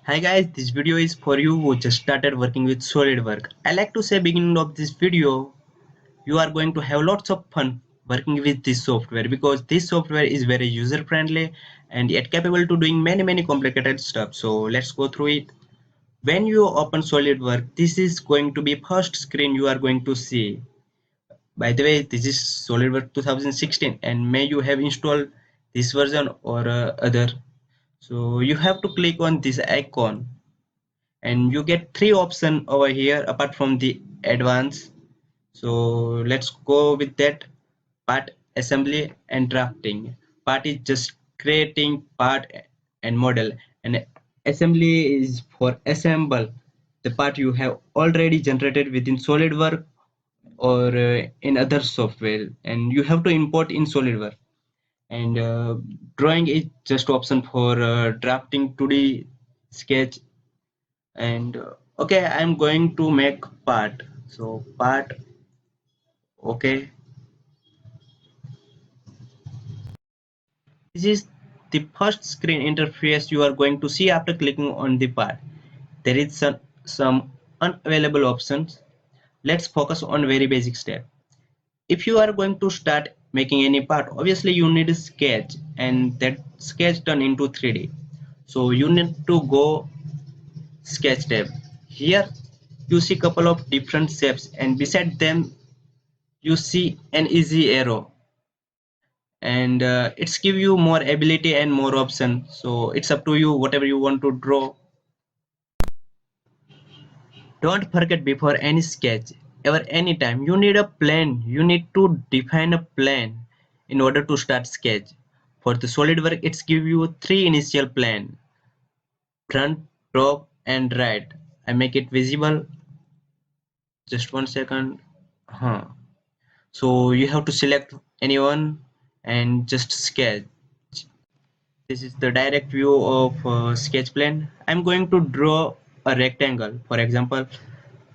Hi guys, this video is for you who just started working with Solidworks. I like to say beginning of this video, you are going to have lots of fun working with this software because this software is very user friendly and yet capable to doing many complicated stuff. So let's go through it. When you open Solidworks, this is going to be first screen you are going to see. By the way, this is Solidworks 2016 and may you have installed this version or other. So you have to click on this icon and you get three options over here apart from the advanced. So let's go with that. Part assembly and drafting. Part is just creating part and model, and assembly is for assemble the part you have already generated within SolidWorks or in other software, and you have to import in SolidWorks. And drawing is just option for drafting 2D sketch. And okay, I'm going to make part. So part, okay, this is the first screen interface you are going to see after clicking on the part. There is some unavailable options. Let's focus on very basic step. If you are going to start making any part, obviously you need a sketch and that sketch turn into 3D. So you need to go sketch tab. Here you see couple of different shapes and beside them you see an easy arrow, and it's give you more ability and more option, so it's up to you whatever you want to draw. Don't forget, before any sketch ever anytime you need a plan, you need to define a plan in order to start sketch. For the SolidWorks, it's give you three initial plan: front, top and right. I make it visible, just 1 second. So you have to select anyone and just sketch. This is the direct view of sketch plan. I'm going to draw a rectangle. For example,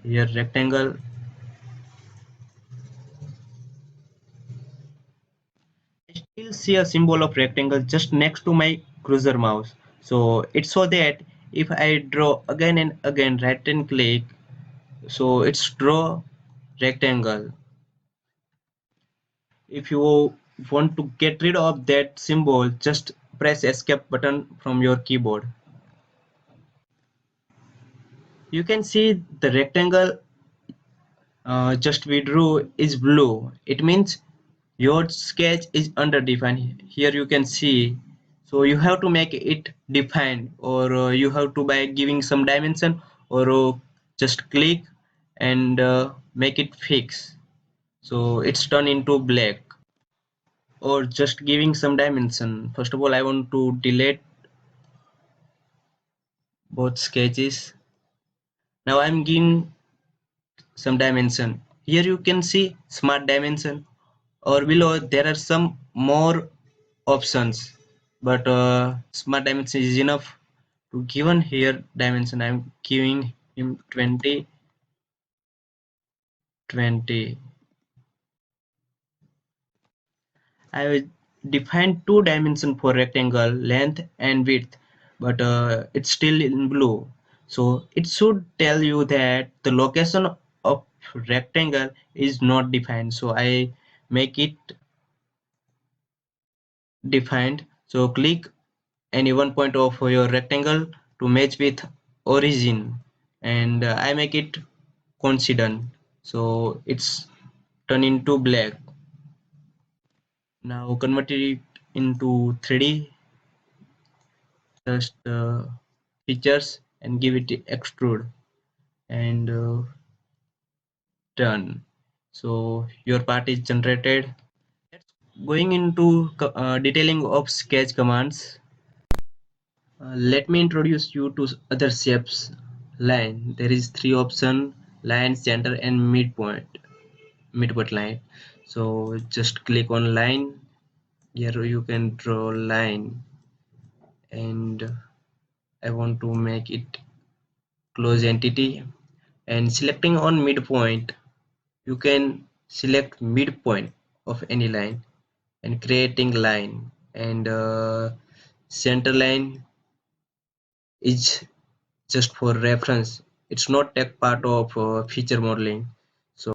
here rectangle. I still see a symbol of rectangle just next to my cursor mouse. So it's so that if I draw again and again, right and click, so it's draw rectangle. If you want to get rid of that symbol, just press escape button from your keyboard. You can see the rectangle just we drew is blue. It means your sketch is underdefined. Here you can see, so you have to make it defined, or you have to by giving some dimension, or just click and make it fix, so it's turned into black. Or just giving some dimension. First of all, I want to delete both sketches. Now I'm giving some dimension. Here you can see smart dimension, or below there are some more options, but smart dimension is enough to given here dimension. I'm giving him 20 20. I will define two dimension for rectangle length and width, but it's still in blue, so it should tell you that the location of rectangle is not defined, so I make it defined. So click any one point of your rectangle to match with origin, and I make it coincident, so it's turn into black. Now convert it into 3D, just features and give it extrude and done. So your part is generated. Going into detailing of sketch commands, let me introduce you to other shapes. Line, there is three option: line, center and midpoint line. So just click on line. Here you can draw line, and I want to make it close entity. And selecting on midpoint, you can select midpoint of any line and creating line, and center line is just for reference. It's not tech part of feature modeling. So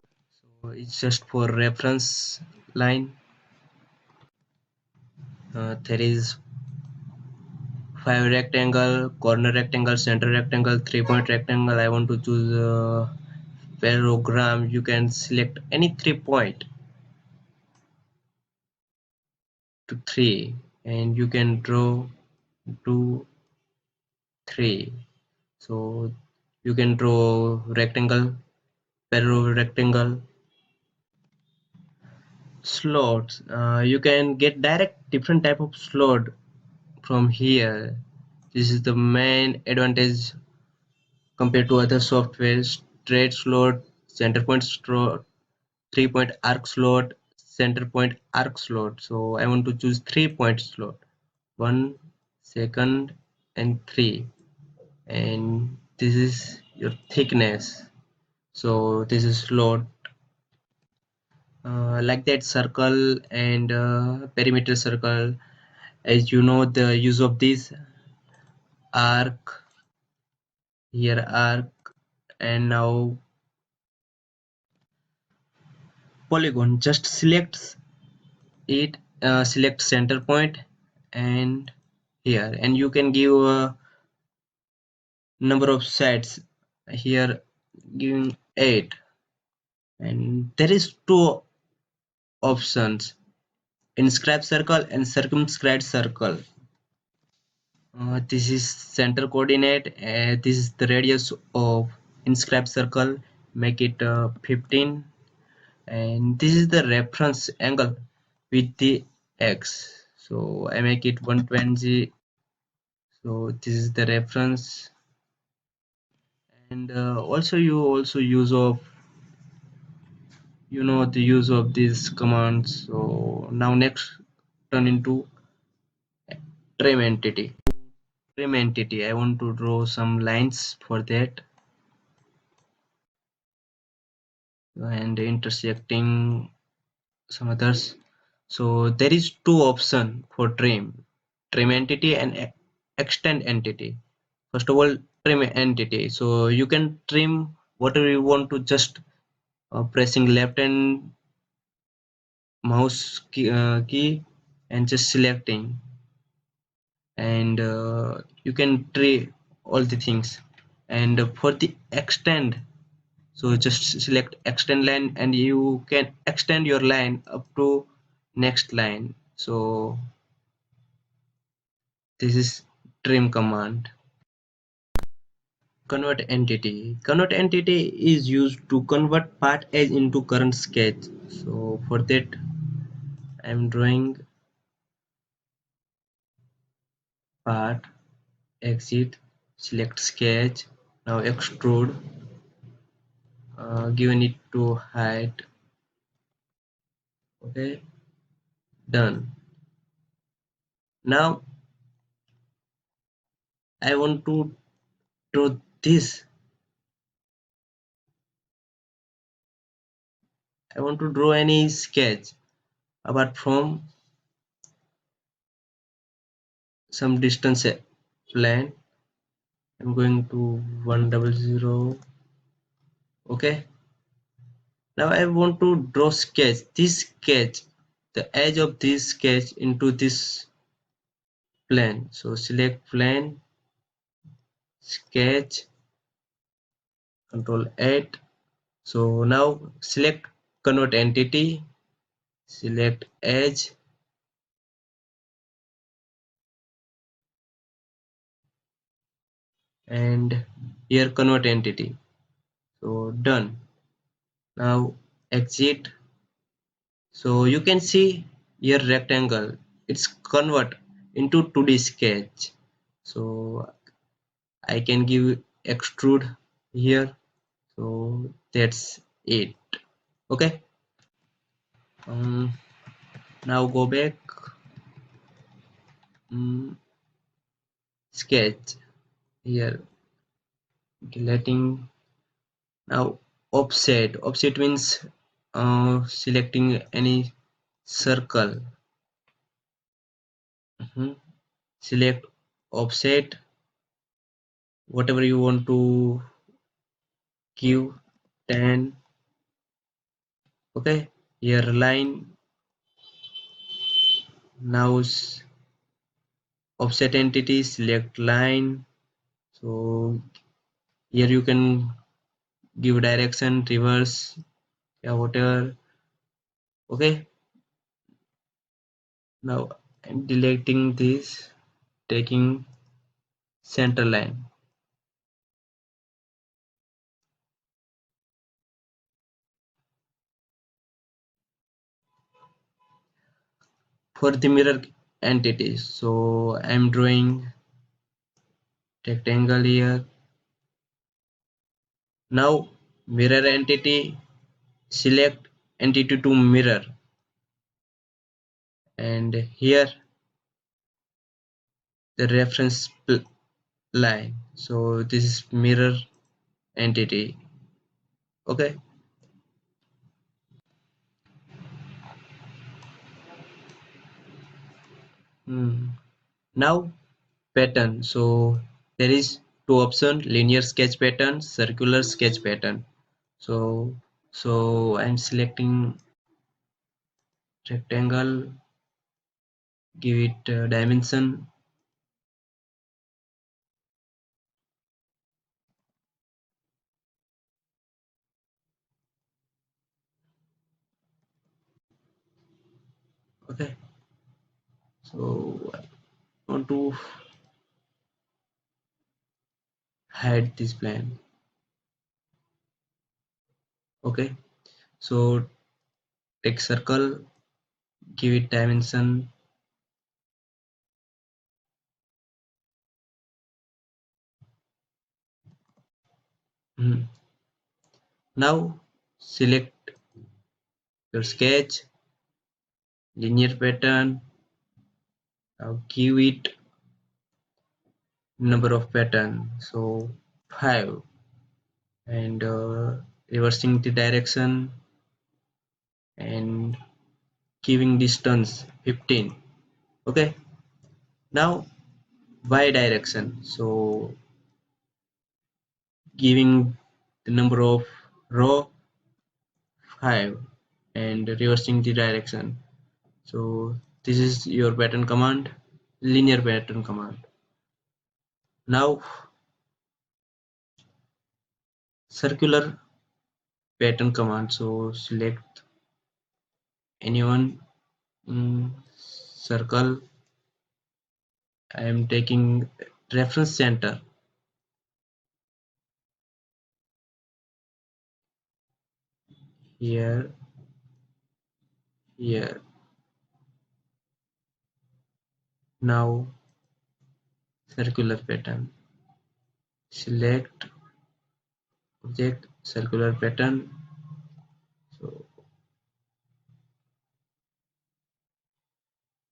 it's just for reference line. There is 5 rectangle, corner rectangle, center rectangle, 3-point rectangle. I want to choose parallelogram. You can select any 3 point to 3 and you can draw 2, 3. So you can draw rectangle, parallel rectangle, slots. You can get direct different type of slot from here. This is the main advantage compared to other software. Straight slot, center point slot, 3-point arc slot, center point arc slot. So I want to choose 3-point slot, 1, 2nd and 3, and this is your thickness. So this is slot. Like that, circle and perimeter circle. As you know, the use of this arc, here arc, and now polygon. Just select it, select center point and here, and you can give a number of sides. Here giving 8, and there is 2 options: inscribe circle and circumscribe circle. This is center coordinate. This is the radius of inscribe circle. Make it 15, and this is the reference angle with the x. So I make it 120. So this is the reference, and also you also use of the use of these commands. So now next, turn into trim entity. I want to draw some lines for that, and intersecting some others. So there is 2 option for trim entity and extend entity. First of all, trim entity. So you can trim whatever you want to, just pressing left hand mouse key and just selecting, and you can trim all the things. And for the extend, so just select extend line and you can extend your line up to next line. So this is trim command. Convert entity is used to convert part edge into current sketch. So for that I'm drawing part, exit, select sketch, now extrude, given it to height. Okay, done. Now I want to draw this. I want to draw any sketch apart from some distance plane. I'm going to 100. Okay, now I want to draw sketch, this sketch, the edge of this sketch into this plane. So select plane, sketch, control 8. So now select convert entity, select edge, and here convert entity. So done. Now exit. So you can see here rectangle, it's convert into 2D sketch. So I can give extrude here. So that's it. Okay, um, now go back. Sketch here, deleting. Now offset means selecting any circle. Select offset, whatever you want to give, 10. Okay, here line. Now offset entity, select line. So here you can give direction, reverse, yeah, whatever. Okay, now I'm deleting this, taking center line. For the mirror entities, so I'm drawing rectangle here. Now mirror entity, select entity to mirror, and here the reference line. So this is mirror entity. Okay. Now pattern. So there is two options: linear sketch pattern, circular sketch pattern. So I'm selecting rectangle, give it dimension. Okay, so I want to hide this plan. Okay, so take circle, give it dimension. Hmm. Now select your sketch, linear pattern. Now give it number of pattern, so 5, and reversing the direction and giving distance 15. Okay, now y direction, so giving the number of row 5 and reversing the direction. So this is your pattern command, linear pattern command. Now circular pattern command, so select anyone, circle. I am taking reference center here, here. Now circular pattern, select object, circular pattern. So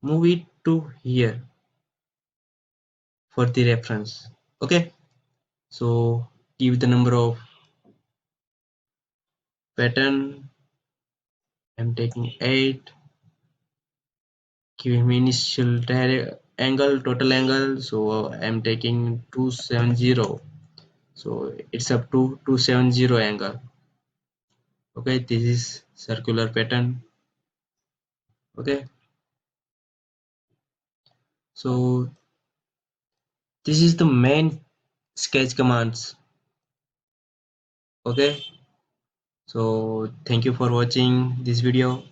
move it to here for the reference. Okay, so give the number of pattern. I'm taking 8. Give him initial angle, total angle. So I'm taking 270. So it's up to 270 angle. Okay, this is circular pattern. Okay, so this is the main sketch commands. Okay, so thank you for watching this video.